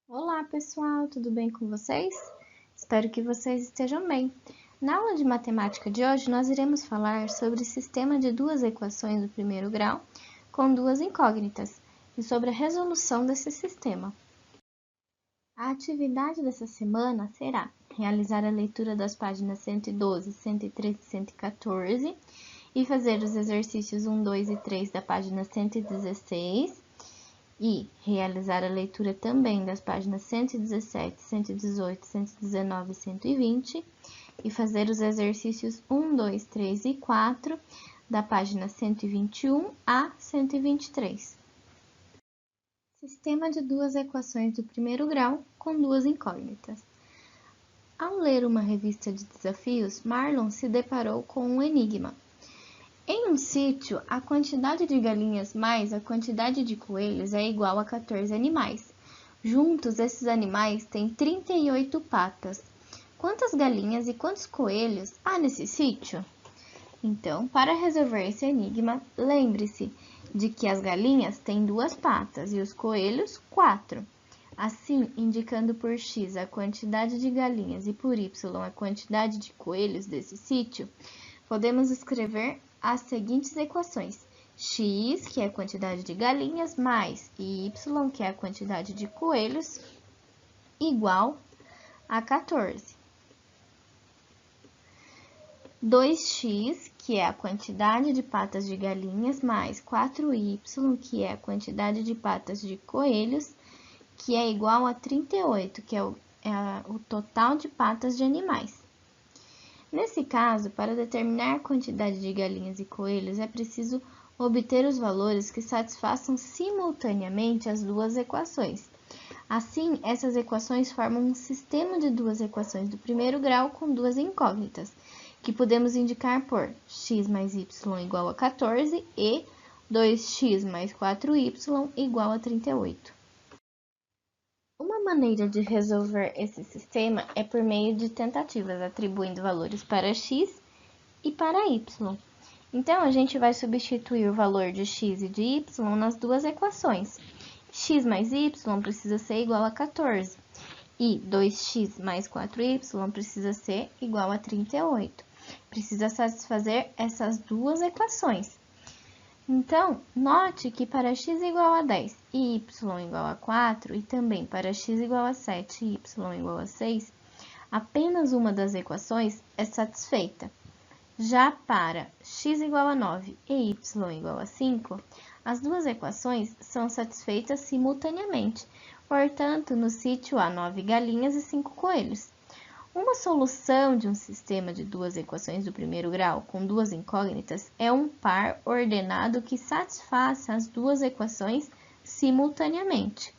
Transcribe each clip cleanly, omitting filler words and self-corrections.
Olá pessoal, tudo bem com vocês? Espero que vocês estejam bem. Na aula de matemática de hoje, nós iremos falar sobre o sistema de duas equações do primeiro grau com duas incógnitas e sobre a resolução desse sistema. A atividade dessa semana será realizar a leitura das páginas 112, 113 e 114 e fazer os exercícios 1, 2 e 3 da página 116 e realizar a leitura também das páginas 117, 118, 119 e 120 e fazer os exercícios 1, 2, 3 e 4 da página 121 a 123. Sistema de duas equações do primeiro grau com duas incógnitas. Ao ler uma revista de desafios, Marlon se deparou com um enigma. Em um sítio, a quantidade de galinhas mais a quantidade de coelhos é igual a 14 animais. Juntos, esses animais têm 38 patas. Quantas galinhas e quantos coelhos há nesse sítio? Então, para resolver esse enigma, lembre-se de que as galinhas têm 2 patas e os coelhos 4. Assim, indicando por x a quantidade de galinhas e por y a quantidade de coelhos desse sítio, podemos escrever as seguintes equações: x, que é a quantidade de galinhas, mais y, que é a quantidade de coelhos, igual a 14. 2x, que é a quantidade de patas de galinhas, mais 4y, que é a quantidade de patas de coelhos, que é igual a 38, que é o total de patas de animais. Nesse caso, para determinar a quantidade de galinhas e coelhos, é preciso obter os valores que satisfaçam simultaneamente as duas equações. Assim, essas equações formam um sistema de duas equações do primeiro grau com duas incógnitas, que podemos indicar por x mais y igual a 14 e 2x mais 4y igual a 38. Uma maneira de resolver esse sistema é por meio de tentativas, atribuindo valores para x e para y. Então, a gente vai substituir o valor de x e de y nas duas equações. X mais y precisa ser igual a 14 e 2x mais 4y precisa ser igual a 38. Precisa satisfazer essas duas equações. Então, note que para x igual a 10 e y igual a 4, e também para x igual a 7 e y igual a 6, apenas uma das equações é satisfeita. Já para x igual a 9 e y igual a 5, as duas equações são satisfeitas simultaneamente. Portanto, no sítio há 9 galinhas e 5 coelhos. Uma solução de um sistema de duas equações do primeiro grau com duas incógnitas é um par ordenado que satisfaça as duas equações simultaneamente.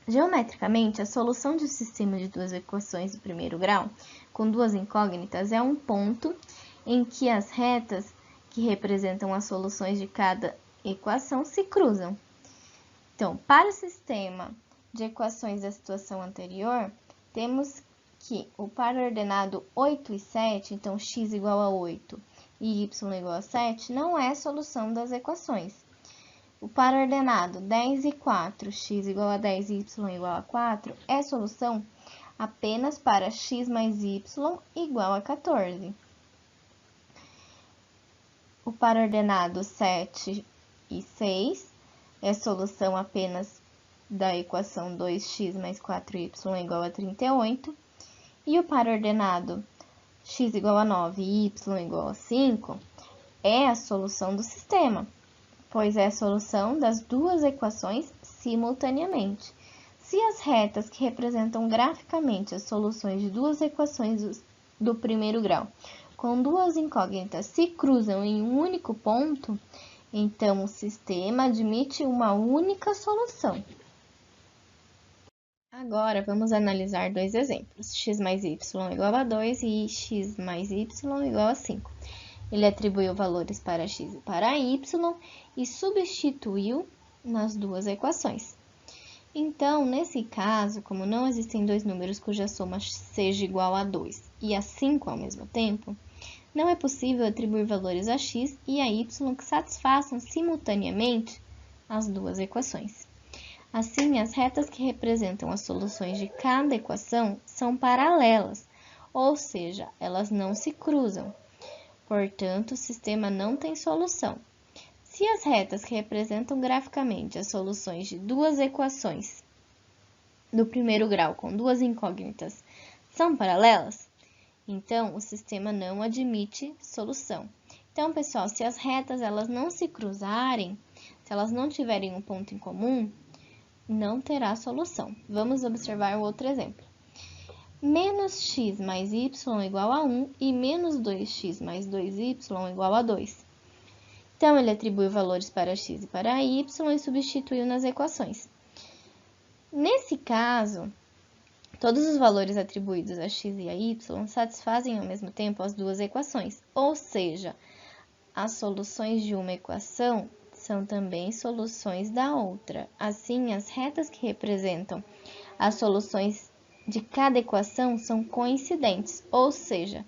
Geometricamente, a solução de um sistema de duas equações do primeiro grau com duas incógnitas é um ponto em que as retas que representam as soluções de cada equação se cruzam. Então, para o sistema de equações da situação anterior, temos que o par ordenado 8 e 7, então x igual a 8 e y igual a 7, não é a solução das equações. O par ordenado 10 e 4, x igual a 10 e y igual a 4, é solução apenas para x mais y igual a 14. O par ordenado 7 e 6 é solução apenas da equação 2x mais 4y igual a 38. E o par ordenado x igual a 9 e y igual a 5 é a solução do sistema, pois é a solução das duas equações simultaneamente. Se as retas que representam graficamente as soluções de duas equações do primeiro grau com duas incógnitas se cruzam em um único ponto, então o sistema admite uma única solução. Agora, vamos analisar dois exemplos, x mais y igual a 2 e x mais y igual a 5. Ele atribuiu valores para x e para y e substituiu nas duas equações. Então, nesse caso, como não existem dois números cuja soma seja igual a 2 e a 5 ao mesmo tempo, Não é possível atribuir valores a x e a y que satisfaçam simultaneamente as duas equações. Assim, as retas que representam as soluções de cada equação são paralelas, ou seja, elas não se cruzam. Portanto, o sistema não tem solução. Se as retas que representam graficamente as soluções de duas equações do primeiro grau com duas incógnitas são paralelas, então o sistema não admite solução. Então, pessoal, se as retas elas não se cruzarem, se elas não tiverem um ponto em comum, não terá solução. Vamos observar o outro exemplo. Menos x mais y igual a 1 e menos 2x mais 2y igual a 2. Então, ele atribui valores para x e para y e substituiu nas equações. Nesse caso, todos os valores atribuídos a x e a y satisfazem ao mesmo tempo as duas equações, ou seja, as soluções de uma equação são também soluções da outra. Assim, as retas que representam as soluções de cada equação são coincidentes, ou seja,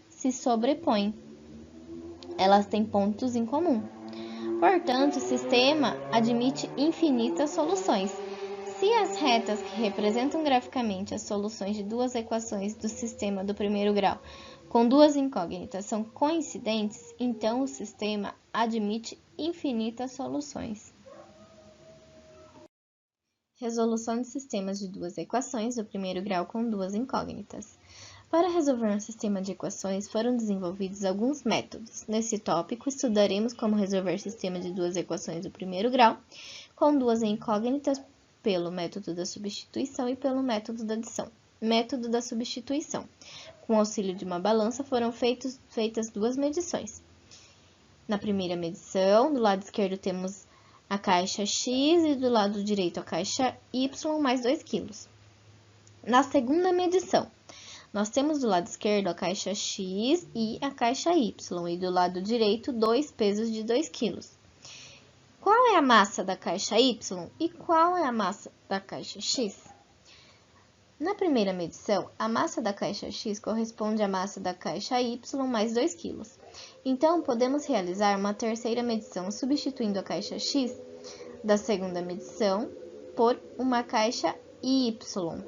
se sobrepõem. Elas têm pontos em comum. Portanto, o sistema admite infinitas soluções. Se as retas que representam graficamente as soluções de duas equações do sistema do primeiro grau com duas incógnitas são coincidentes, então o sistema admite infinitas soluções. Resolução de sistemas de duas equações do primeiro grau com duas incógnitas. Para resolver um sistema de equações, foram desenvolvidos alguns métodos. Nesse tópico, estudaremos como resolver sistema de duas equações do primeiro grau com duas incógnitas pelo método da substituição e pelo método da adição. Método da substituição. Com auxílio de uma balança, foram feitas duas medições. Na primeira medição, do lado esquerdo temos a caixa X e do lado direito a caixa Y mais 2 kg. Na segunda medição, nós temos do lado esquerdo a caixa X e a caixa Y, e do lado direito, dois pesos de 2 kg. Qual é a massa da caixa Y e qual é a massa da caixa X? Na primeira medição, a massa da caixa X corresponde à massa da caixa Y mais 2 kg. Então, podemos realizar uma terceira medição substituindo a caixa X da segunda medição por uma caixa Y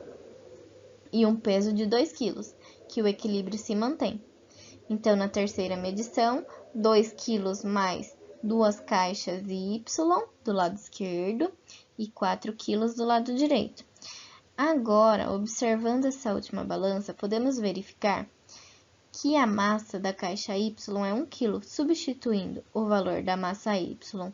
e um peso de 2 kg, que o equilíbrio se mantém. Então, na terceira medição, 2 kg mais duas caixas Y do lado esquerdo e 4 kg do lado direito. Agora, observando essa última balança, podemos verificar que a massa da caixa Y é 1 kg, substituindo o valor da massa Y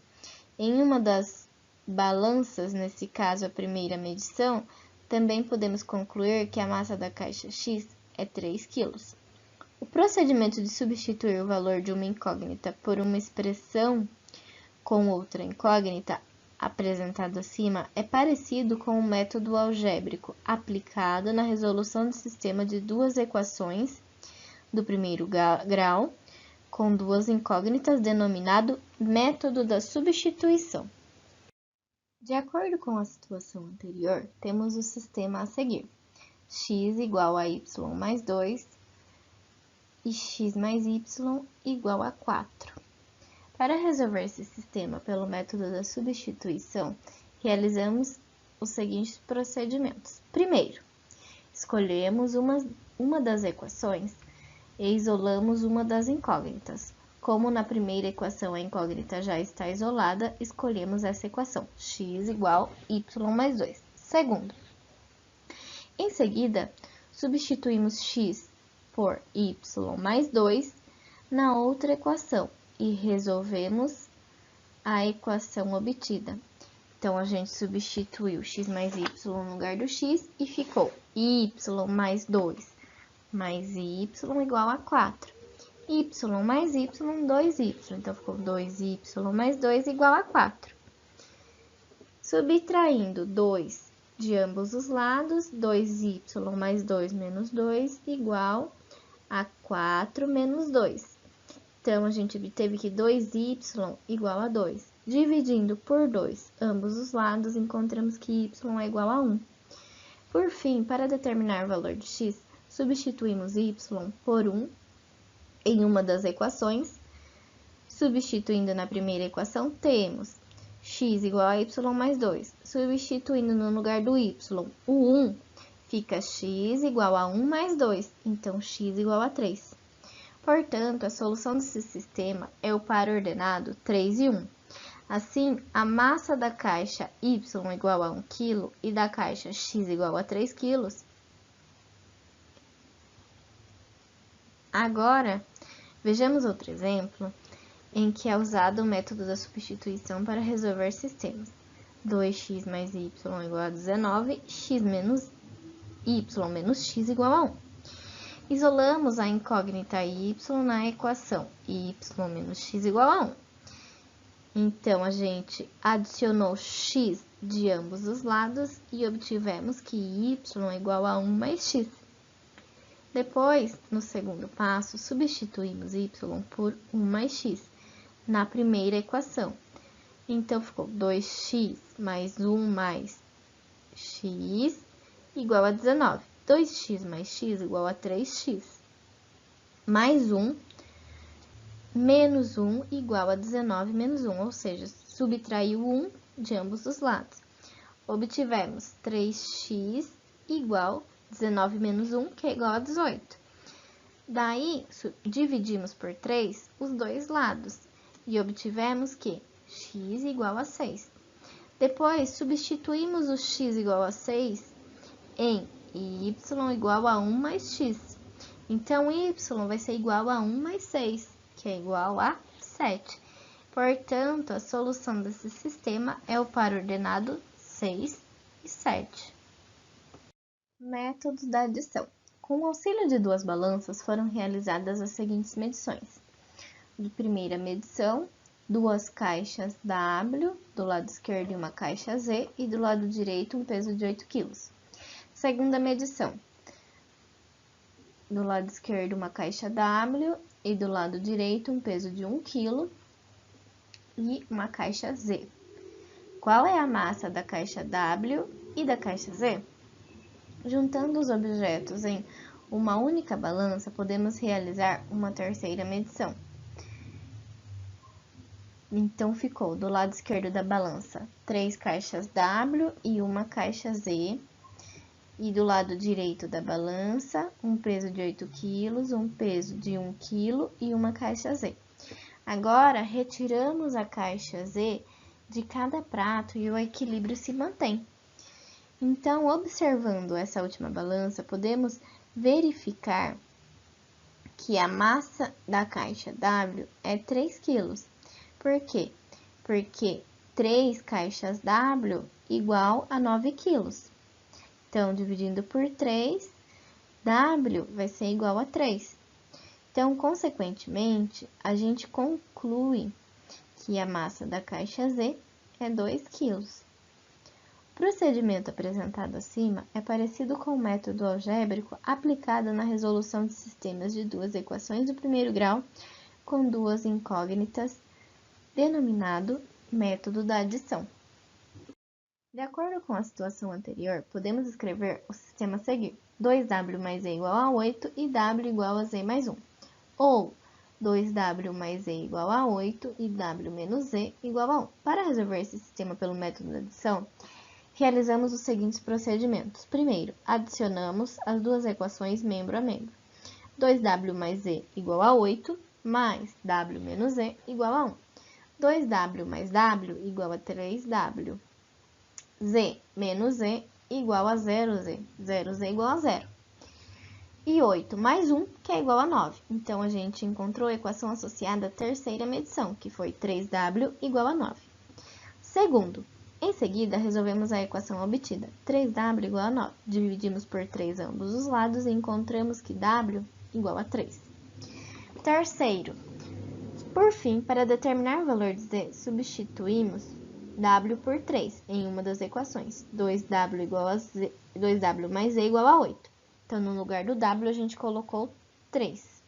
em uma das balanças, nesse caso a primeira medição, também podemos concluir que a massa da caixa X é 3 kg. O procedimento de substituir o valor de uma incógnita por uma expressão com outra incógnita apresentado acima é parecido com o método algébrico aplicado na resolução do sistema de duas equações do primeiro grau com duas incógnitas, denominado método da substituição. De acordo com a situação anterior, temos o sistema a seguir: x igual a y mais 2 e x mais y igual a 4. Para resolver esse sistema pelo método da substituição, realizamos os seguintes procedimentos. Primeiro, escolhemos uma das equações e isolamos uma das incógnitas. Como na primeira equação a incógnita já está isolada, escolhemos essa equação, x igual a y mais 2. Segundo, em seguida, substituímos x por y mais 2 na outra equação e resolvemos a equação obtida. Então, a gente substituiu x mais y no lugar do x e ficou y mais 2 mais y igual a 4. Y mais y, 2y. Então, ficou 2y mais 2 igual a 4. Subtraindo 2 de ambos os lados, 2y mais 2 menos 2 igual a 4 menos 2. Então, a gente obteve que 2y igual a 2. Dividindo por 2 ambos os lados, encontramos que y é igual a 1. Por fim, para determinar o valor de x, substituímos y por 1 em uma das equações. Substituindo na primeira equação, temos x igual a y mais 2. Substituindo no lugar do y, o 1, fica x igual a 1 mais 2, então x igual a 3. Portanto, a solução desse sistema é o par ordenado 3 e 1. Assim, a massa da caixa y igual a 1 kg e da caixa x igual a 3 kg. Agora, vejamos outro exemplo em que é usado o método da substituição para resolver sistemas. 2x mais y igual a 19, x menos y menos x igual a 1. Isolamos a incógnita y na equação y menos x igual a 1. Então, a gente adicionou x de ambos os lados e obtivemos que y é igual a 1 mais x. Depois, no segundo passo, substituímos y por 1 mais x na primeira equação. Então, ficou 2x mais 1 mais x igual a 19. 2x mais x igual a 3x. Mais 1 menos 1 igual a 19 menos 1, ou seja, subtraiu 1 de ambos os lados. Obtivemos 3x igual a 19 menos 1, que é igual a 18. Daí, dividimos por 3 os dois lados e obtivemos que x igual a 6. Depois, substituímos o x igual a 6 em y igual a 1 mais x. Então, y vai ser igual a 1 mais 6, que é igual a 7. Portanto, a solução desse sistema é o par ordenado 6 e 7. Métodos da adição. Com o auxílio de duas balanças, foram realizadas as seguintes medições. De primeira medição, duas caixas W, do lado esquerdo e uma caixa Z, e do lado direito um peso de 8 kg. Segunda medição, do lado esquerdo uma caixa W e do lado direito um peso de 1 kg e uma caixa Z. Qual é a massa da caixa W e da caixa Z? Juntando os objetos em uma única balança, podemos realizar uma terceira medição. Então, ficou do lado esquerdo da balança 3 caixas W e uma caixa Z. E do lado direito da balança, um peso de 8 kg, um peso de 1 kg e uma caixa Z. Agora, retiramos a caixa Z de cada prato e o equilíbrio se mantém. Então, observando essa última balança, podemos verificar que a massa da caixa W é 3 kg. Por quê? Porque 3 caixas W igual a 9 kg. Então, dividindo por 3, W vai ser igual a 3. Então, consequentemente, a gente conclui que a massa da caixa Z é 2 kg. O procedimento apresentado acima é parecido com o método algébrico aplicado na resolução de sistemas de duas equações do primeiro grau com duas incógnitas, denominado método da adição. De acordo com a situação anterior, podemos escrever o sistema a seguir: 2w mais e igual a 8 e w igual a z mais 1. Ou 2w mais e igual a 8 e w menos z igual a 1. Para resolver esse sistema pelo método da adição, realizamos os seguintes procedimentos. Primeiro, adicionamos as duas equações membro a membro. 2w mais z igual a 8, mais w menos z igual a 1. 2w mais w igual a 3w. Z menos Z igual a 0Z. 0Z igual a 0. E 8 mais 1, que é igual a 9. Então, a gente encontrou a equação associada à terceira medição, que foi 3W igual a 9. Segundo, em seguida, resolvemos a equação obtida. 3W igual a 9. Dividimos por 3 ambos os lados e encontramos que W igual a 3. Terceiro, por fim, para determinar o valor de Z, substituímos W por 3 em uma das equações. 2W igual a Z, 2W mais Z igual a 8. Então, no lugar do W, a gente colocou 3.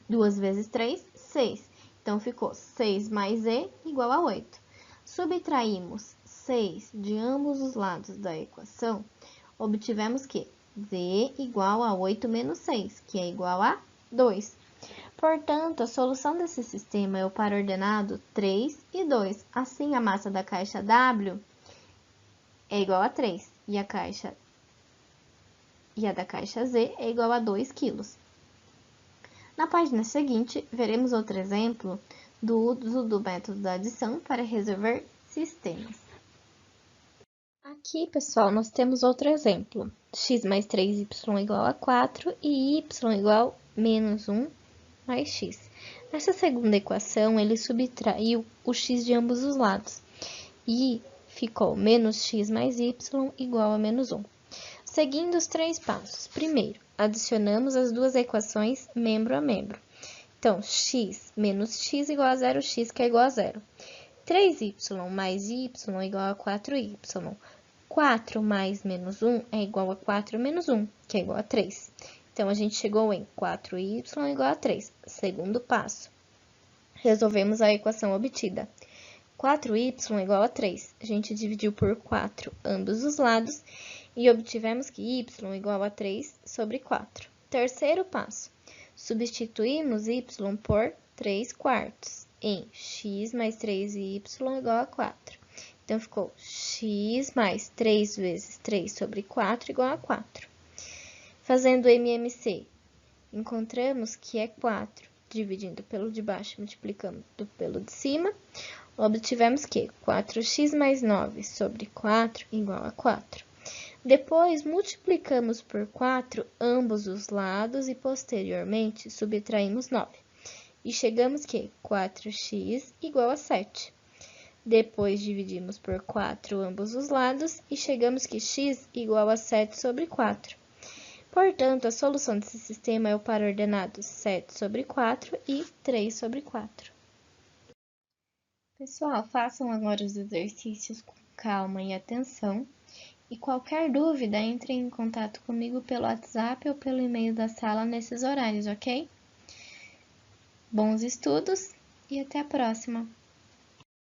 2 vezes 3, 6. Então, ficou 6 mais Z igual a 8. Subtraímos 6 de ambos os lados da equação, obtivemos que Z igual a 8 menos 6, que é igual a 2. Portanto, a solução desse sistema é o par ordenado 3 e 2. Assim, a massa da caixa W é igual a 3 e a da caixa Z é igual a 2 kg. Na página seguinte, veremos outro exemplo do uso do método da adição para resolver sistemas. Aqui, pessoal, nós temos outro exemplo. X mais 3y igual a 4 e y igual a menos 1 mais x. Nessa segunda equação, ele subtraiu o x de ambos os lados e ficou menos x mais y igual a menos 1. Seguindo os três passos. Primeiro, adicionamos as duas equações membro a membro. Então, x menos x igual a 0x, que é igual a 0. 3y mais y igual a 4y. 4 mais menos 1 é igual a 4 menos 1, que é igual a 3. Então, a gente chegou em 4y igual a 3. Segundo passo, resolvemos a equação obtida. 4y igual a 3. A gente dividiu por 4 ambos os lados e obtivemos que y igual a 3 sobre 4. Terceiro passo, substituímos y por 3 quartos em x mais 3y igual a 4. Então, ficou x mais 3 vezes 3 sobre 4 igual a 4. Fazendo MMC, encontramos que é 4. Dividindo pelo de baixo, multiplicando pelo de cima, obtivemos que 4x mais 9 sobre 4 igual a 4. Depois, multiplicamos por 4 ambos os lados e, posteriormente, subtraímos 9. E chegamos que 4x igual a 7. Depois, dividimos por 4 ambos os lados e chegamos que x igual a 7 sobre 4. Portanto, a solução desse sistema é o par ordenado 7 sobre 4 e 3 sobre 4. Pessoal, façam agora os exercícios com calma e atenção. E qualquer dúvida, entre em contato comigo pelo WhatsApp ou pelo e-mail da sala nesses horários, ok? Bons estudos e até a próxima!